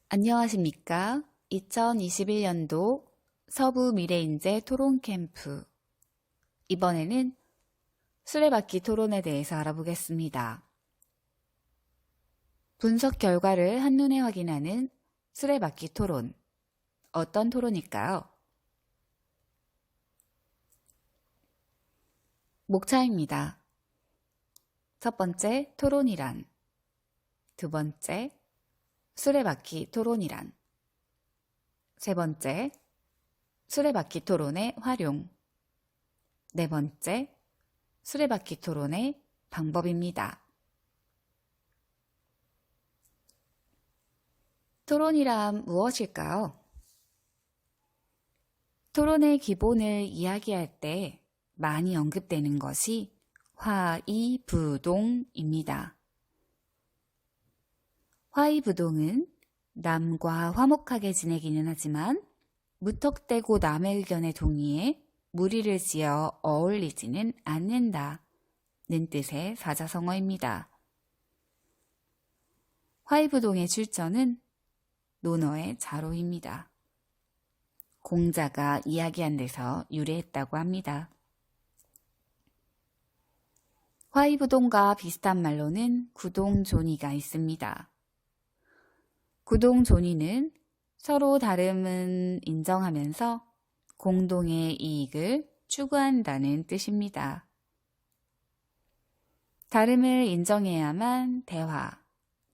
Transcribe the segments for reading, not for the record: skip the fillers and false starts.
안녕하십니까? 2021년도 서부 미래인재 토론 캠프. 이번에는 수레바퀴 토론에 대해서 알아보겠습니다. 분석 결과를 한눈에 확인하는 수레바퀴 토론. 어떤 토론일까요? 목차입니다. 첫 번째, 토론이란. 두 번째, 수레바퀴 토론이란. 세 번째, 수레바퀴 토론의 활용. 네 번째, 수레바퀴 토론의 방법입니다. 토론이란 무엇일까요? 토론의 기본을 이야기할 때 많이 언급되는 것이 화이부동입니다. 화이부동은 남과 화목하게 지내기는 하지만 무턱대고 남의 의견에 동의해 무리를 지어 어울리지는 않는다는 뜻의 사자성어입니다. 화이부동의 출처는 논어의 자로입니다. 공자가 이야기한 데서 유래했다고 합니다. 화이부동과 비슷한 말로는 구동존의가 있습니다. 구동존의는 서로 다름은 인정하면서 공동의 이익을 추구한다는 뜻입니다. 다름을 인정해야만 대화,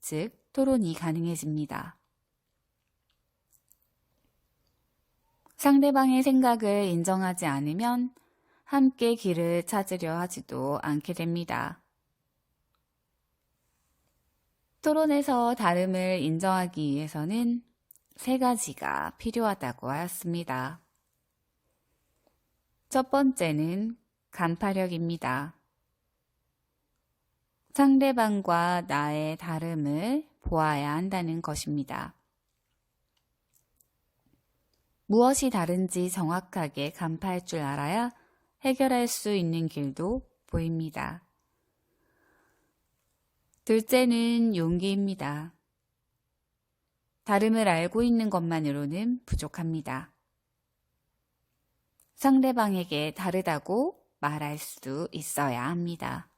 즉 토론이 가능해집니다. 상대방의 생각을 인정하지 않으면 함께 길을 찾으려 하지도 않게 됩니다. 토론에서 다름을 인정하기 위해서는 세 가지가 필요하다고 하였습니다. 첫 번째는 간파력입니다. 상대방과 나의 다름을 보아야 한다는 것입니다. 무엇이 다른지 정확하게 간파할 줄 알아야 해결할 수 있는 길도 보입니다. 둘째는 용기입니다. 다름을 알고 있는 것만으로는 부족합니다. 상대방에게 다르다고 말할 수 있어야 합니다.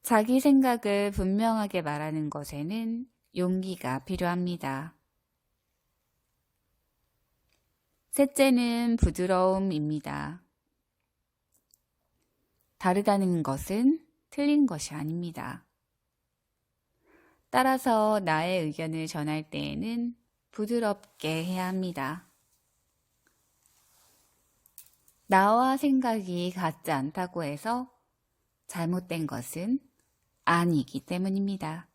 자기 생각을 분명하게 말하는 것에는 용기가 필요합니다. 셋째는 부드러움입니다. 다르다는 것은 틀린 것이 아닙니다. 따라서 나의 의견을 전할 때에는 부드럽게 해야 합니다. 나와 생각이 같지 않다고 해서 잘못된 것은 아니기 때문입니다.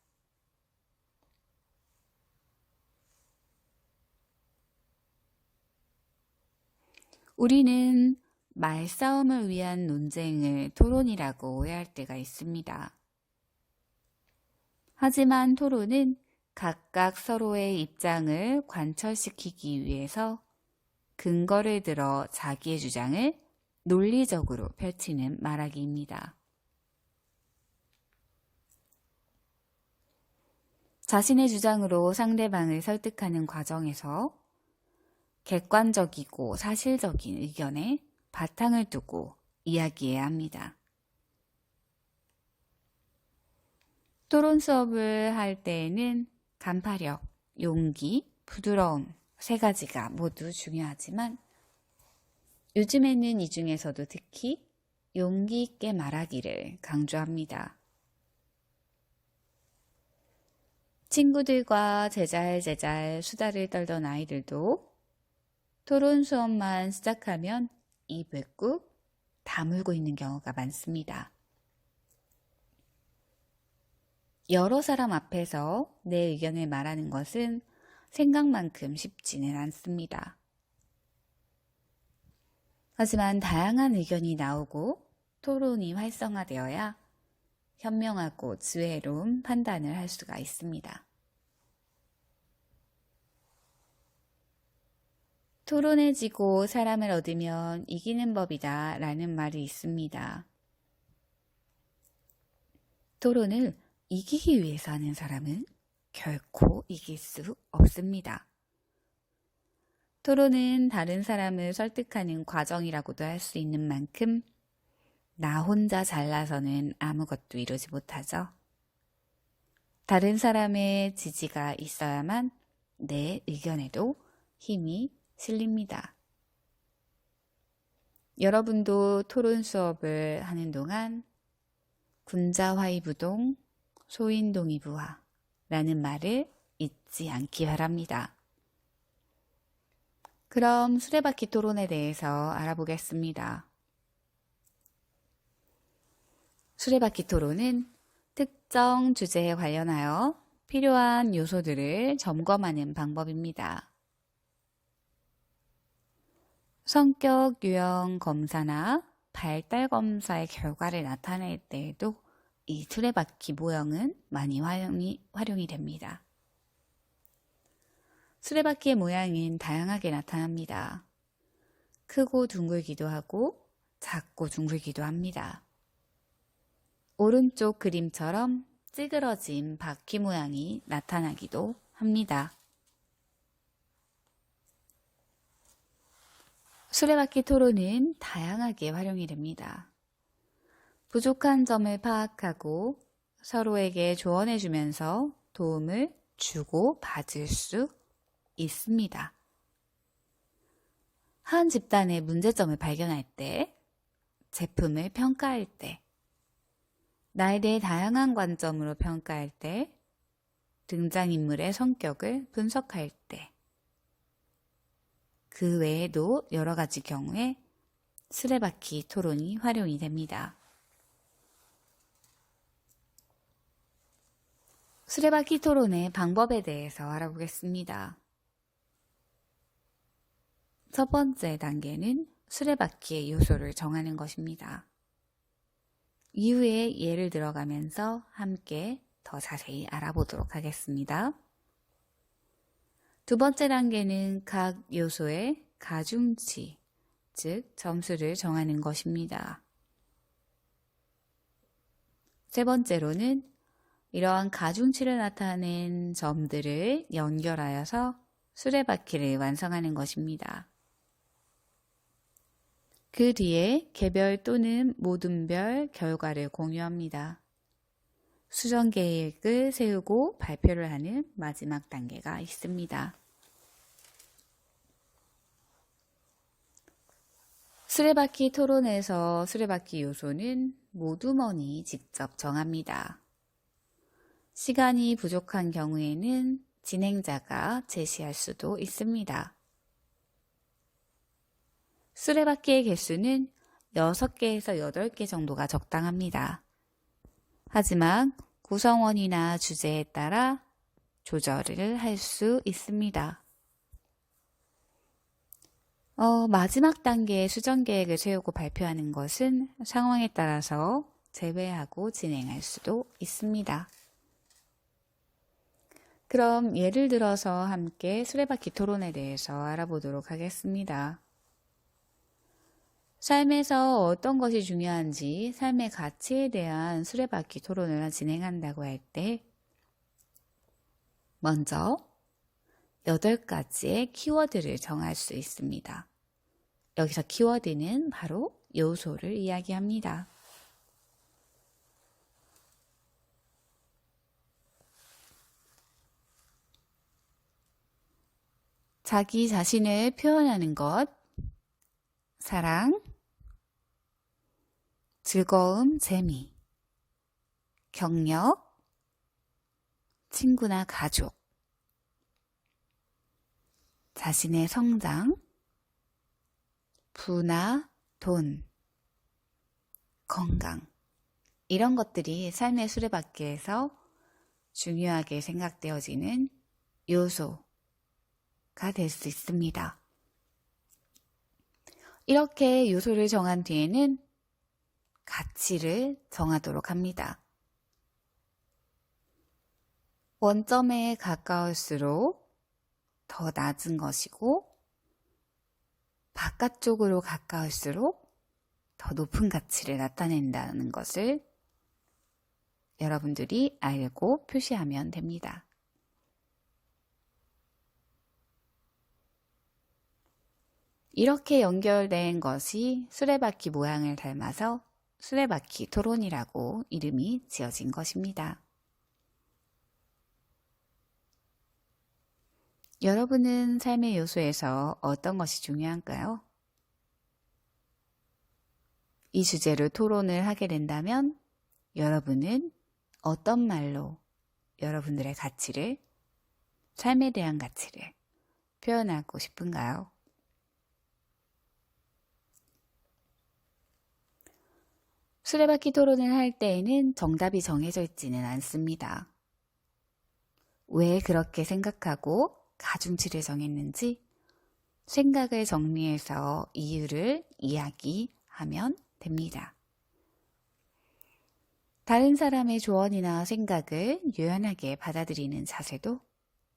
우리는 말싸움을 위한 논쟁을 토론이라고 오해할 때가 있습니다. 하지만 토론은 각각 서로의 입장을 관철시키기 위해서 근거를 들어 자기의 주장을 논리적으로 펼치는 말하기입니다. 자신의 주장으로 상대방을 설득하는 과정에서 객관적이고 사실적인 의견에 바탕을 두고 이야기해야 합니다. 토론 수업을 할 때에는 간파력, 용기, 부드러움 세 가지가 모두 중요하지만 요즘에는 이 중에서도 특히 용기 있게 말하기를 강조합니다. 친구들과 제잘제잘 수다를 떨던 아이들도 토론 수업만 시작하면 입을 꾹 다물고 있는 경우가 많습니다. 여러 사람 앞에서 내 의견을 말하는 것은 생각만큼 쉽지는 않습니다. 하지만 다양한 의견이 나오고 토론이 활성화되어야 현명하고 지혜로운 판단을 할 수가 있습니다. 토론에 지고 사람을 얻으면 이기는 법이다 라는 말이 있습니다. 토론을 이기기 위해서 하는 사람은 결코 이길 수 없습니다. 토론은 다른 사람을 설득하는 과정이라고도 할 수 있는 만큼 나 혼자 잘나서는 아무것도 이루지 못하죠. 다른 사람의 지지가 있어야만 내 의견에도 힘이 실립니다. 여러분도 토론 수업을 하는 동안 군자화이부동 소인동이부화 라는 말을 잊지 않기 바랍니다. 그럼 수레바퀴 토론에 대해서 알아보겠습니다. 수레바퀴 토론은 특정 주제에 관련하여 필요한 요소들을 점검하는 방법입니다. 성격 유형 검사나 발달 검사의 결과를 나타낼 때에도 이 수레바퀴 모형은 많이 활용이 됩니다. 수레바퀴의 모양은 다양하게 나타납니다. 크고 둥글기도 하고 작고 둥글기도 합니다. 오른쪽 그림처럼 찌그러진 바퀴 모양이 나타나기도 합니다. 수레바퀴 토론은 다양하게 활용이 됩니다. 부족한 점을 파악하고 서로에게 조언해주면서 도움을 주고 받을 수 있습니다. 한 집단의 문제점을 발견할 때, 제품을 평가할 때, 나에 대해 다양한 관점으로 평가할 때, 등장인물의 성격을 분석할 때, 그 외에도 여러 가지 경우에 수레바퀴 토론이 활용이 됩니다. 수레바퀴 토론의 방법에 대해서 알아보겠습니다. 첫 번째 단계는 수레바퀴의 요소를 정하는 것입니다. 이후에 예를 들어가면서 함께 더 자세히 알아보도록 하겠습니다. 두 번째 단계는 각 요소의 가중치, 즉 점수를 정하는 것입니다. 세 번째로는 이러한 가중치를 나타낸 점들을 연결하여서 수레바퀴를 완성하는 것입니다. 그 뒤에 개별 또는 모둠별 결과를 공유합니다. 수정 계획을 세우고 발표를 하는 마지막 단계가 있습니다. 수레바퀴 토론에서 수레바퀴 요소는 모두머니 직접 정합니다. 시간이 부족한 경우에는 진행자가 제시할 수도 있습니다. 수레바퀴의 개수는 6개에서 8개 정도가 적당합니다. 하지만 구성원이나 주제에 따라 조절을 할 수 있습니다. 마지막 단계의 수정 계획을 세우고 발표하는 것은 상황에 따라서 제외하고 진행할 수도 있습니다. 그럼 예를 들어서 함께 수레바퀴 토론에 대해서 알아보도록 하겠습니다. 삶에서 어떤 것이 중요한지 삶의 가치에 대한 수레바퀴 토론을 진행한다고 할 때 먼저 8가지의 키워드를 정할 수 있습니다. 여기서 키워드는 바로 요소를 이야기합니다. 자기 자신을 표현하는 것, 사랑, 즐거움, 재미, 경력, 친구나 가족, 자신의 성장, 부나 돈, 건강, 이런 것들이 삶의 수레바퀴에서 중요하게 생각되어지는 요소가 될 수 있습니다. 이렇게 요소를 정한 뒤에는 가치를 정하도록 합니다. 원점에 가까울수록 더 낮은 것이고 바깥쪽으로 가까울수록 더 높은 가치를 나타낸다는 것을 여러분들이 알고 표시하면 됩니다. 이렇게 연결된 것이 수레바퀴 모양을 닮아서 수레바퀴 토론이라고 이름이 지어진 것입니다. 여러분은 삶의 요소에서 어떤 것이 중요한가요? 이 주제로 토론을 하게 된다면 여러분은 어떤 말로 여러분들의 가치를, 삶에 대한 가치를 표현하고 싶은가요? 수레바퀴 토론을 할 때에는 정답이 정해져 있지는 않습니다. 왜 그렇게 생각하고 가중치를 정했는지 생각을 정리해서 이유를 이야기하면 됩니다. 다른 사람의 조언이나 생각을 유연하게 받아들이는 자세도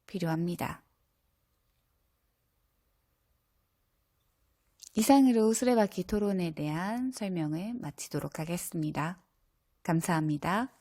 필요합니다. 이상으로 수레바퀴 토론에 대한 설명을 마치도록 하겠습니다. 감사합니다.